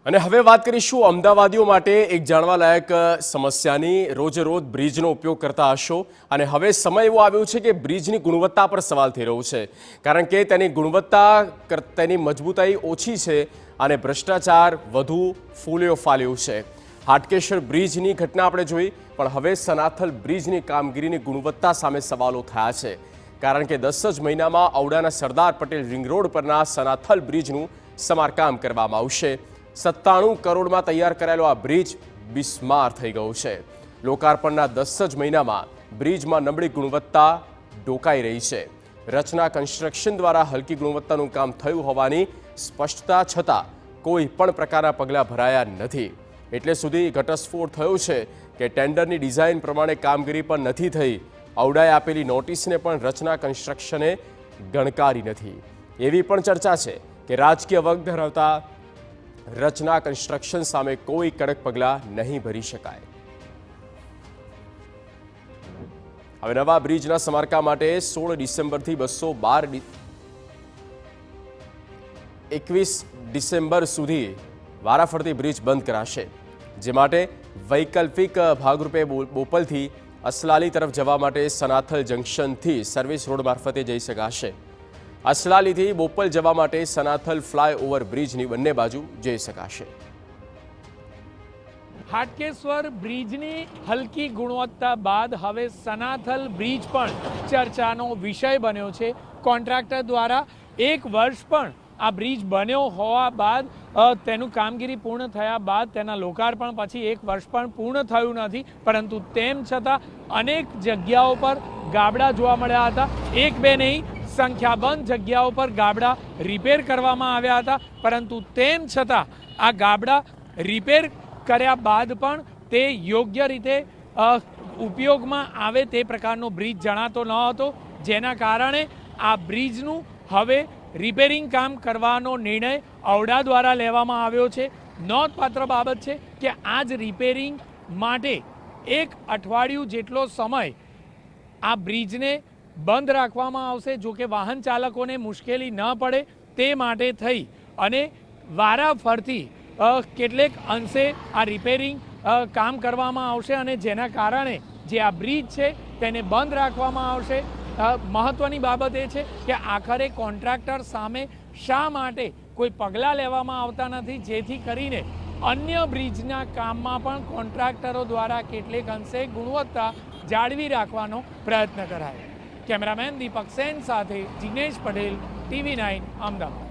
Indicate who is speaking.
Speaker 1: અને હવે વાત કરીશું અમદાવાદીઓ માટે એક જાણવાલાયક સમસ્યાની। રોજે રોજ બ્રિજનો ઉપયોગ કરતા હશો અને હવે સમય એવો આવ્યો છે કે બ્રિજની ગુણવત્તા પર સવાલ થઈ રહ્યો છે, કારણ કે તેની ગુણવત્તા તેની મજબૂતાઈ ઓછી છે અને ભ્રષ્ટાચાર વધુ ફૂલ્યો ફાલ્યો છે। હાટકેશ્વર બ્રિજની ઘટના આપણે જોઈ, પણ હવે સનાથલ બ્રિજની કામગીરીની ગુણવત્તા સામે સવાલો થયા છે, કારણ કે 10 જ મહિનામાં ઔડાના સરદાર પટેલ રિંગ રોડ પરના સનાથલ બ્રિજનું સમારકામ કરવામાં આવશે। 97 કરોડમાં તૈયાર કરાયેલો આ બ્રિજ બિસ્માર થઈ ગયો છે। લોકાર્પણના 10 જ મહિનામાં બ્રિજમાં નબળી ગુણવત્તા ડોકાઈ રહી છે। રચના કન્સ્ટ્રક્શન દ્વારા હલકી ગુણવત્તાનું કામ થયું હોવાની સ્પષ્ટતા છતાં કોઈ પણ પ્રકારના પગલાં ભરાયા નથી। એટલે સુધી ઘટસ્ફોટ થયો છે કે ટેન્ડરની ડિઝાઇન પ્રમાણે કામગીરી પણ નથી થઈ। ઔડાએ આપેલી નોટિસને પણ રચના કન્સ્ટ્રક્શને ગણકારી નથી। એવી પણ ચર્ચા છે કે રાજકીય વગ ધરાવતા રચના કન્સ્ટ્રક્શન સામે કોઈ કડક પગલાં નહીં ભરી શકાય। હવે નવા બ્રિજના સમારકામ માટે 16 ડિસેમ્બરથી 21 ડિસેમ્બર સુધી વારાફરતી બ્રિજ બંધ કરાશે, જે માટે વૈકલ્પિક ભાગરૂપે બોપલથી અસલાલી તરફ જવા માટે સનાથલ જંકશનથી સર્વિસ રોડ મારફતે જઈ શકાશે। અસલાલીથી બોપલ જવા માટે સનાથલ ફ્લાયઓવર બ્રિજની બંને બાજુ જઈ શકાશે।
Speaker 2: હાટકેશ્વર બ્રિજની હલકી ગુણવત્તા બાદ હવે સનાથલ બ્રિજ પણ ચર્ચાનો વિષય બન્યો છે। કોન્ટ્રાક્ટર દ્વારા 1 વર્ષ પણ આ બ્રિજ બન્યો હોવા બાદ તેનું કામગીરી પૂર્ણ થયા બાદ તેના લોકાર્પણ પછી 1 વર્ષ પણ પૂર્ણ થયું નથી, પરંતુ તેમ છતાં અનેક જગ્યાઓ પર ગાબડા જોવા મળ્યા હતા। એક બે નહીં, સંખ્યાબંધ જગ્યાઓ પર ગાબડા રિપેર કરવામાં આવ્યા હતા, પરંતુ તેમ છતાં આ ગાબડા રિપેર કર્યા બાદ પણ તે યોગ્ય રીતે ઉપયોગમાં આવે તે પ્રકારનો બ્રિજ જણાતો ન હતો, જેના કારણે આ બ્રિજનું હવે રિપેરિંગ કામ કરવાનો નિર્ણય ઔડા દ્વારા લેવામાં આવ્યો છે। નોંધપાત્ર બાબત છે કે આ જ રિપેરિંગ માટે 1 અઠવાડિયું જેટલો સમય આ બ્રિજને બંધ રાખવામાં આવશે, જો કે વાહન ચાલકોને મુશ્કેલી ન પડે તે માટે થઈ અને વારાફરતી કેટલેક અંશે આ રિપેરિંગ કામ કરવામાં આવશે અને જેના કારણે જે આ બ્રિજ છે તેને બંધ રાખવામાં આવશે। મહત્વની બાબત એ છે કે આખરે કોન્ટ્રાક્ટર સામે શા માટે કોઈ પગલાં લેવામાં આવતા નથી, જેથી કરીને અન્ય બ્રિજના કામમાં પણ કોન્ટ્રાક્ટરો દ્વારા કેટલેક અંશે ગુણવત્તા જાળવી રાખવાનો પ્રયત્ન કરાય। કેમેરામેન દીપક સેન સાથે જિગ્નેશ પટેલ, TV9 અમદાવાદ।